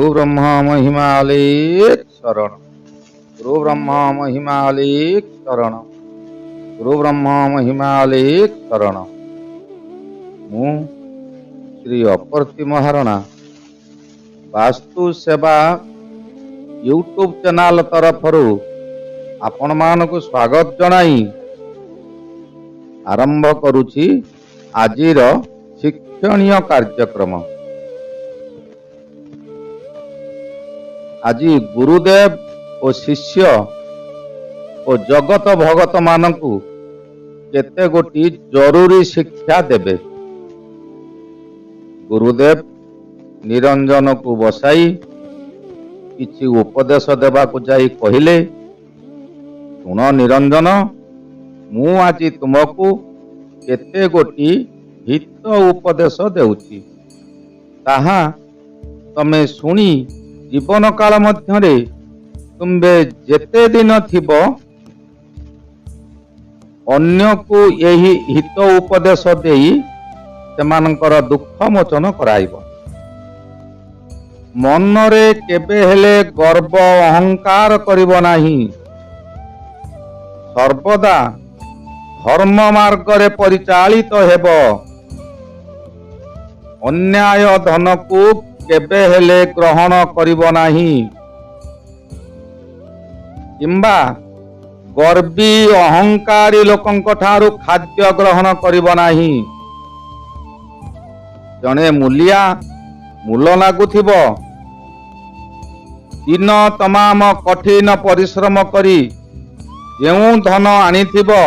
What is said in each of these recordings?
गुरु ब्रह्मा महिमालेख शरण। गुरु ब्रह्मा महिमालेख शरण। गुरु ब्रह्मा महिमालेख शरण। मु श्री अपर्ति महारणा वास्तु सेवा यूट्यूब चैनल तरफरु आपण मानकु स्वागत जनाई आरंभ करुछि आजिर शिक्षणीय कार्यक्रम। आज गुरुदेव और शिष्य और जगत भगत मानकु केते गोटी जरूरी शिक्षा देबे। गुरुदेव निरंजन को बसाई किछि उपदेश देवा को जाई कहिले, सुन निरंजन, मु आज तुमको केते गोटी हित उपदेश देउछि, ताहा तमे सुनी जीवन काल मध्यरे तुम्बे जेते दिन थिबो अन्य को यही हित उपदेश देई सेमानकर दुख मोचन कराइबो। मनरे केबे हेले गर्व अहंकार करिबो नाही, सर्वदा धर्म मार्ग रे परिचालित हेबो। अन्याय धन को केबे हेले ग्रहण करिबो नाही, किंबा गर्वी अहंकारी लोकंक ठारू खाद्य ग्रहण करिबो नाही। जने मूलिया मूल लागुथिबो, दिन तमाम कठिन परिश्रम करी जेउ धन आनिथिबो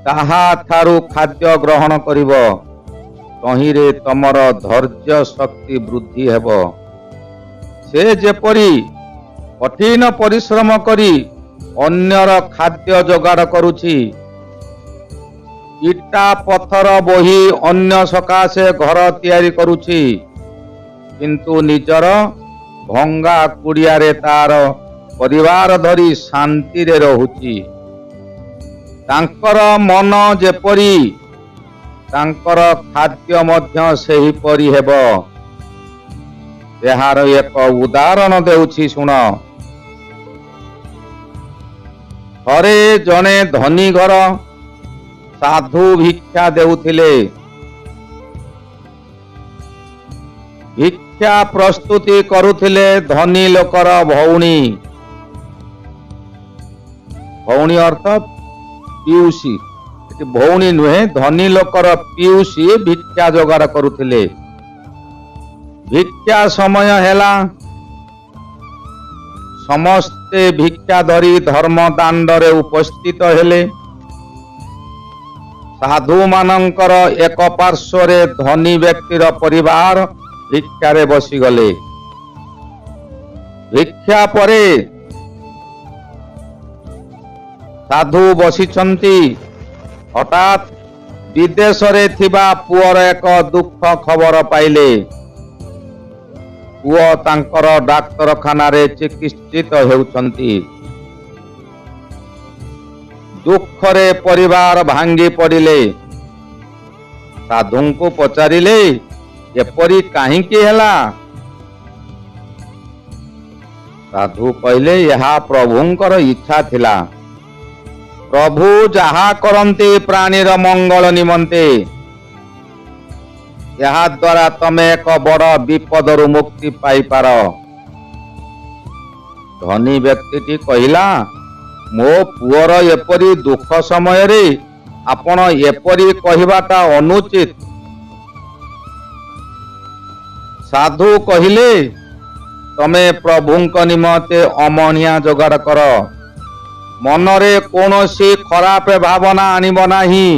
ताहा थारू खाद्य ग्रहण करिबो, तहिरे तमर धैर्य शक्ति वृद्धि हेबो। से जेपरी कठिन परिश्रम करी अन्यर खाद्य जोगाड़ करुछि, इटा पत्थर बोही अन्य सकाशे घर तैयारी करुछि, किंतु निजर भंगा कुड़िया रे तार परिवार धरी शांति रे रहुछि। तांकर मन जेपरी तांकर खाद्य मध्य सेही परी हेबो। एहार एक उदाहरण देउछि सुन। थरे जने धनी घर साधु भिक्षा देउथिले। भिक्षा प्रस्तुति करुथिले धनी लोकर भौणी। भौणी अर्थ पियूसी, भौणी नुहे, धनी लोकर पियूसी भिक्षा जोगाड़ करुथिले। भिक्षा समय हेला, समस्ते भिक्षा धरी धर्म दांड रे उपस्थित हेले। साधु मानंकर एक पार्श्व रे धनी व्यक्तिर परिवार भिक्षा रे बसी गले। भिक्षा परे साधु बसिछंती, हठात विदेश रे थिबा पुअर एक दुख खबर पाइले। पुओ तांकर डाक्तरखाना रे चिकित्सित हेउछंती। दुख रे परिवार भांगी पड़िले। साधु को पचारिले, एपरी काहींकी हेला? साधु कहले, यहा प्रभुंकर इच्छा थिला। प्रभु जहा करंती प्राणीर मंगल निमंते, यहा द्वारा तमे एक बड़ विपदरु मुक्ति पाई पार। धनी व्यक्ति कहिला, मो पुअर एपरी दुख समय रे आपण एपरी कहिबाटा अनुचित। साधु कहिले, तमे प्रभुंक निमते अमणिया जोगाड़ कर, मनरे कोनोसी खराब भावना आनिब नाही।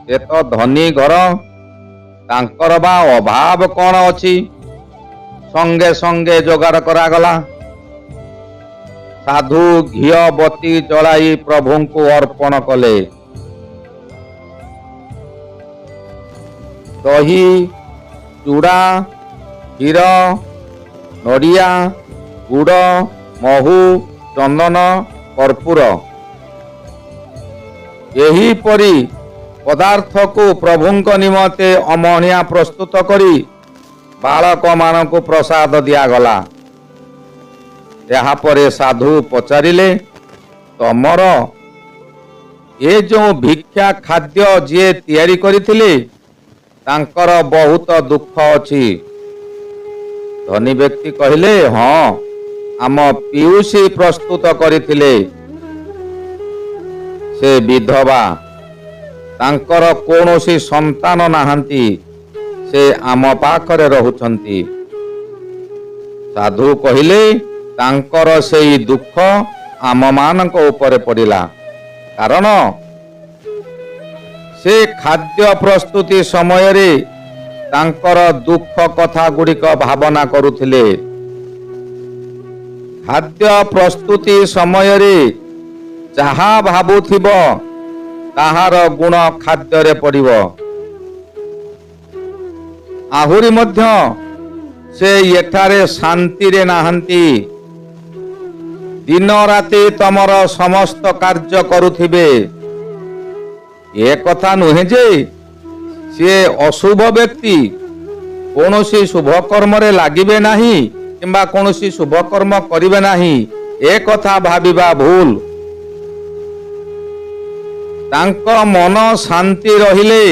से तो धनी घर, तांकर बा अभाव कौन अछि? संगे संगे जोगाड़ करागला। साधु घिय बती जलाई प्रभु को अर्पण कले। दही, चूड़ा, क्षीर, नड़िया, गुड़, महू, चंदन, कर्पूर, यही परी पदार्थ को प्रभुंक निमते अमणिया प्रस्तुत करी बालक मानक प्रसाद दिगला। यापरे साधु पचारिले तमर ये जो भिक्षा खाद्य जी तैयारी करथिले तांकर बहुत दुख अछि। धनी व्यक्ति कहले हाँ आम पीयूषी प्रस्तुत करथिले। से विधवा तांकर कौनसी संतान नाहंती से आम पाखरे रहुछंती। साधु कहले तांकर सेई दुख आम मानक ऊपर पड़िला कारण से खाद्य प्रस्तुति समय रे तांकर दुख कथा गुड़िक भावना करुथिले। खाद्य प्रस्तुति समय रे जहा भाबुथिबो ताहार गुण खाद्य रे पड़िबो। आहुरी मध्य से एठारे शांति रे नाहंती। दिन राति तमर समस्त कार्य करुथिबे ए कथा नुहे जे से अशुभ व्यक्ति कौनसी शुभ कर्म रे लागिबे नाही किंबा कौनसी शुभ कर्म करिबे नाही ए कथा भाबिबा भूल। तांक मन शांति रहिले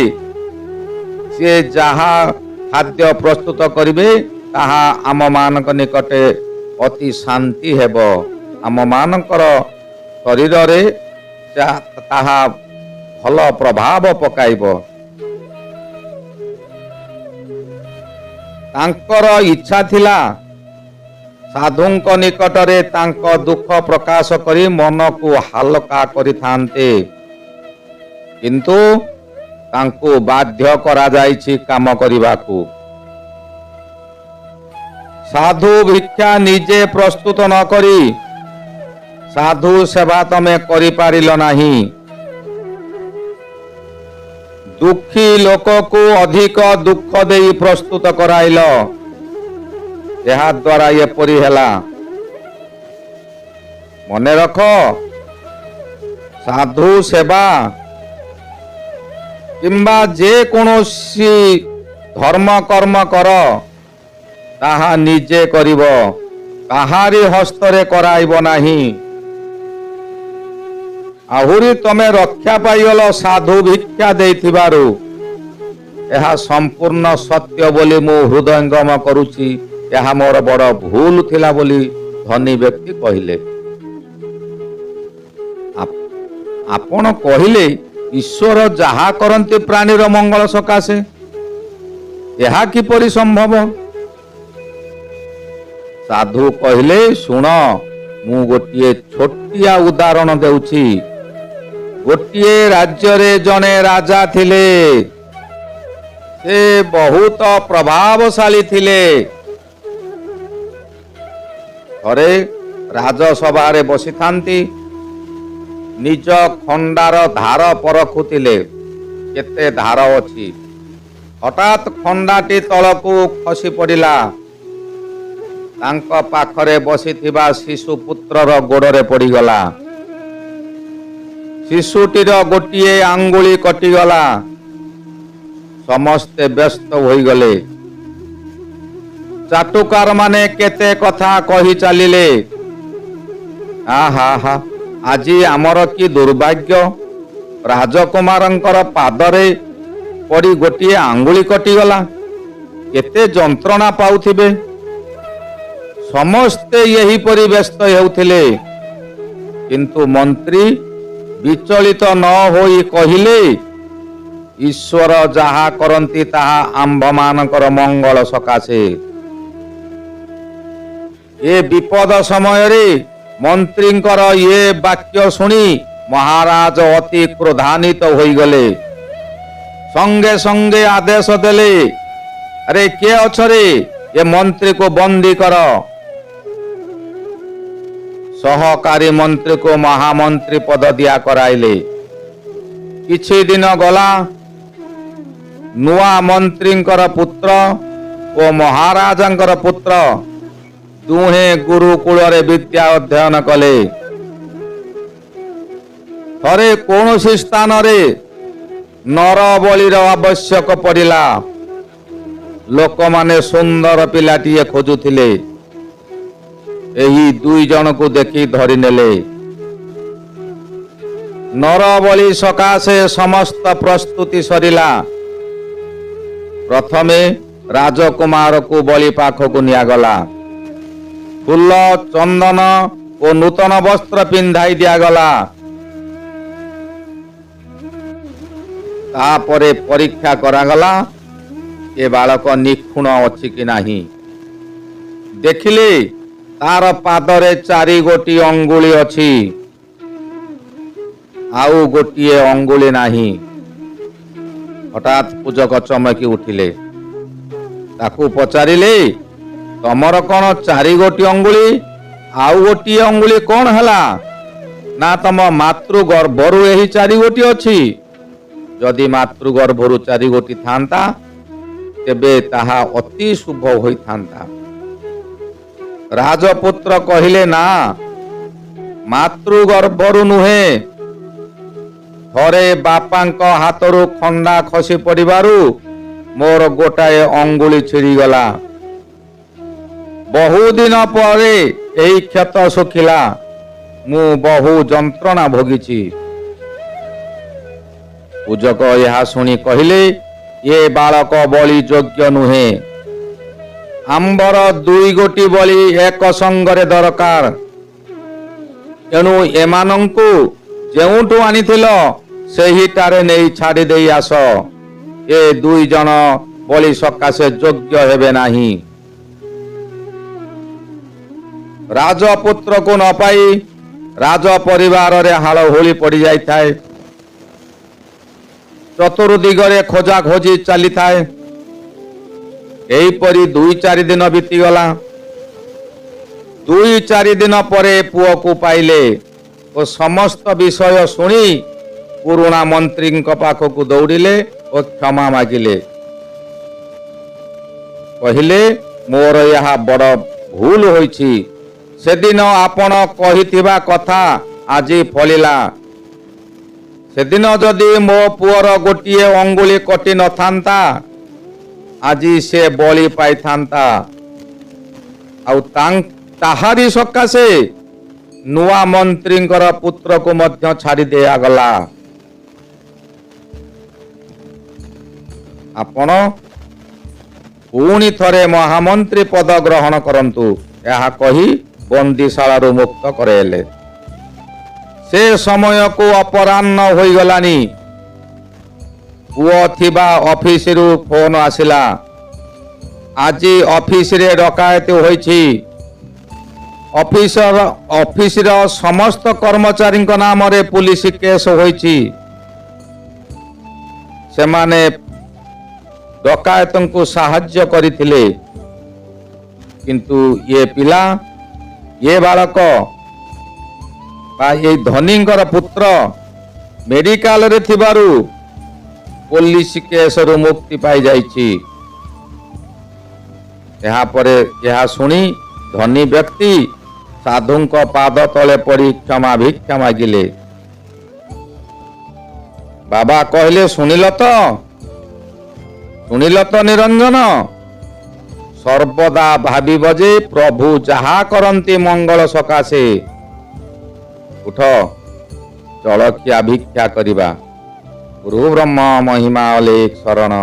से जहा खाद्य प्रस्तुत करिबे ताहा आम मानक निकटे अति शांति हेबो। आम मानकर शरीर रे ताहा भल प्रभाव पकाइबो। तांकर इच्छा थिला साधुंक निकटरे तांक दुख प्रकाश करी मन को हालका करिथान्ते किंतु तांको बाध्य करा जाइछि काम करिबाकू। साधु भिक्षा निजे प्रस्तुत न करी साधु सेवा तमे करि पारिल नाही। दुखी लोक को अधिक दुख देई प्रस्तुत कराइल यह द्वारा एपरि हेला। मने रख साधु सेवा किंबा जे कोनोसी धर्म कर्म कर ताहा निजे करिब काहारी हस्तरे कराइब नाही। आहुरी तमे रक्षा पाइगल साधु भिक्षा देथिबारु यह संपूर्ण सत्य बोली मु हृदयंगम करुछि। यह मोर बड़ भूल थिला बोली धनी व्यक्ति कहिले। आपण कहिले ईश्वर जहा करंती प्राणीर मंगल सकाशे यह किपरि संभव। साधु कहिले सुन मु गोटिए छोटिया उदाहरण देउछि। गोटिए राज्य रे जने राजा थिले से बहुत प्रभावशाली थिले। थरे राजसभा रे बसी थांती निज खंडार धार परखुतिले केते धार अछि। हठात खंडाटी तलकू खसी पड़िला। तांक पाखरे बसीथिबा शिशु पुत्रर गोड़रे पड़ीगला। शिशुटीर गोटिए आंगुली कटिगला। समस्ते व्यस्त होइगले। चाटुकार माने केते कथा कहि चलिले। आहा आजी आमर की दुर्भाग्य राजकुमारंकर पादरे पड़ी गोटिए आंगुली कटिगला। केते जंत्रणा पाउथिबे। समस्ते यही परि व्यस्त हेउथिले किंतु मंत्री विचलित न होई कहिले ईश्वर जहा करंती ताहा आंभ मानकर मंगल सकाशे। ए विपद समय रे मंत्रींकर ये वाक्य सुनी महाराज अति क्रोधान्वित होई गले। संगे संगे आदेश देले अरे के अछरे ये मंत्री को बंदी कर। सहकारी मंत्री को महामंत्री पद दिया कराइले। किछि दिन गला नुआ मंत्रींकर पुत्र ओ महाराजंकर पुत्र दुहे गुरुकुल रे विद्या अध्ययन कले। थरे कौनसी स्थान रे ନର ବଳିର ଆବଶ୍ୟକ ପଡ଼ିଲା। ଲୋକମାନେ ସୁନ୍ଦର ପିଲାଟିଏ ଖୋଜୁଥିଲେ। ଏହି ଦୁଇ ଜଣକୁ ଦେଖି ଧରିନେଲେ। ନରବଳି ସକାଶେ ସମସ୍ତ ପ୍ରସ୍ତୁତି ସରିଲା। ପ୍ରଥମେ ରାଜକୁମାରକୁ ବଳି ପାଖକୁ ନିଆଗଲା। ଫୁଲ, ଚନ୍ଦନ ଓ ନୂତନ ବସ୍ତ୍ର ପିନ୍ଧାଇ ଦିଆଗଲା। ତାପରେ ପରୀକ୍ଷା କରାଗଲା ଏ ବାଳକ ନିଖୁଣ ଅଛି କି ନାହିଁ। ଦେଖିଲେ ତାର ପାଦରେ 4 ଗୋଟି ଅଙ୍ଗୁଳି ଅଛି, ଆଉ ଗୋଟିଏ ଅଙ୍ଗୁଳି ନାହିଁ। ହଠାତ୍ ପୂଜକ ଚମକି ଉଠିଲେ। ତାକୁ ପଚାରିଲେ, ତମର କଣ 4 ଗୋଟି ଅଙ୍ଗୁଳି, ଆଉ ଗୋଟିଏ ଅଙ୍ଗୁଳି କଣ ହେଲା? ନା ତମ ମାତୃ ଗର୍ଭରୁ ଏହି 4 ଗୋଟି ଅଛି। ଯଦି ମାତୃ ଗର୍ଭରୁ 4 ଗୋଟି ଥାନ୍ତା ତେବେ ତାହା ଅତି ଶୁଭ ହୋଇଥାନ୍ତା। ରାଜପୁତ୍ର କହିଲେ, ନା, ମାତୃ ଗର୍ଭରୁ ନୁହେଁ। ଥରେ ବାପାଙ୍କ ହାତରୁ ଖଣ୍ଡା ଖସି ପଡ଼ିବାରୁ ମୋର ଗୋଟାଏ ଅଙ୍ଗୁଳି ଛିଡ଼ିଗଲା। ବହୁଦିନ ପରେ ଏହି କ୍ଷତ ଶୁଖିଲା। ମୁଁ ବହୁ ଯନ୍ତ୍ରଣା ଭୋଗିଛି। ପୂଜକ ଏହା ଶୁଣି କହିଲେ, ଏ ବାଳକ ବଳି ଯୋଗ୍ୟ ନୁହେଁ। ଆମ୍ଭର 2 ଗୋଟି ବଳି ଏକ ସଙ୍ଗରେ ଦରକାର। ଏଣୁ ଏମାନଙ୍କୁ ଯେଉଁଠୁ ଆଣିଥିଲ ସେହିଟାରେ ନେଇ ଛାଡ଼ି ଦେଇ ଆସ। ଏ 2 ଜଣ ବଳି ସକାଶେ ଯୋଗ୍ୟ ହେବେ ନାହିଁ। ରାଜପୁତ୍ରକୁ ନ ପାଇ ରାଜ ପରିବାରରେ ହାଳ ହୋଳି ପଡ଼ି ଯାଇଥାଏ। ଚତୁର୍ଦିଗରେ ଖୋଜାଖୋଜି ଚାଲିଥାଏ। ଏହିପରି 2-4 ଦିନ ବିତିଗଲା। 2-4 ଦିନ ପରେ ପୁଅକୁ ପାଇଲେ ଓ ସମସ୍ତ ବିଷୟ ଶୁଣି ପୁରୁଣା ମନ୍ତ୍ରୀଙ୍କ ପାଖକୁ ଦୌଡ଼ିଲେ ଓ କ୍ଷମା ମାଗିଲେ। କହିଲେ, ମୋର ଏହା ବଡ଼ ଭୁଲ ହୋଇଛି। ସେଦିନ ଆପଣ କହିଥିବା କଥା ଆଜି ଫଳିଲା। ସେଦିନ ଯଦି ମୋ ପୁଅର ଗୋଟିଏ ଅଙ୍ଗୁଳି କଟି ନଥାନ୍ତା ଆଜି ସେ ବଳି ପାଇଥାନ୍ତା। ଆଉ ତାହାରି ସକାଶେ ନୂଆ ମନ୍ତ୍ରୀଙ୍କର ପୁତ୍ରକୁ ମଧ୍ୟ ଛାଡ଼ି ଦିଆଗଲା। ଆପଣ ପୁଣି ଥରେ ମହାମନ୍ତ୍ରୀ ପଦ ଗ୍ରହଣ କରନ୍ତୁ। ଏହା କହି ବନ୍ଦୀଶାଳାରୁ ମୁକ୍ତ କରାଇଲେ। ସେ ସମୟକୁ ଅପରାହ୍ନ ହୋଇଗଲାଣି। ପୁଅ ଥିବା ଅଫିସରୁ ଫୋନ ଆସିଲା, ଆଜି ଅଫିସରେ ଡକାୟତି ହୋଇଛି। ଅଫିସର ସମସ୍ତ କର୍ମଚାରୀଙ୍କ ନାମରେ ପୁଲିସ କେସ୍ ହୋଇଛି। ସେମାନେ ଡକାୟତଙ୍କୁ ସାହାଯ୍ୟ କରିଥିଲେ, କିନ୍ତୁ ଏ ପିଲା, ଏ ବାଳକ ବା ଏ ଧନୀଙ୍କର ପୁତ୍ର ମେଡିକାଲରେ ଥିବାରୁ ପୋଲିସ କେସରୁ ମୁକ୍ତି ପାଇଯାଇଛି। ଏହାପରେ ଏହା ଶୁଣି ଧନୀ ବ୍ୟକ୍ତି ସାଧୁଙ୍କ ପାଦ ତଳେ ପଡ଼ି କ୍ଷମା ଭିକ୍ଷା ମାଗିଲେ। ବାବା କହିଲେ, ଶୁଣିଲ ତ ନିରଞ୍ଜନ, ସର୍ବଦା ଭାବିବ ଯେ ପ୍ରଭୁ ଯାହା କରନ୍ତି ମଙ୍ଗଳ ସକାଶେ। ଉଠ, ଜଳଖିଆ ଭିକ୍ଷା କରିବା। ଗୁରୁ ବ୍ରହ୍ମ ମହିମା ଅଲେଖ ଶରଣ,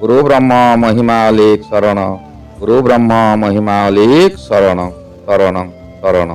ଗୁରୁ ବ୍ରହ୍ମ ମହିମା ଅଲେଖ ଶରଣ, ଗୁରୁ ବ୍ରହ୍ମ ମହିମା ଅଲେଖ ଶରଣ, ଶରଣ ଶରଣ।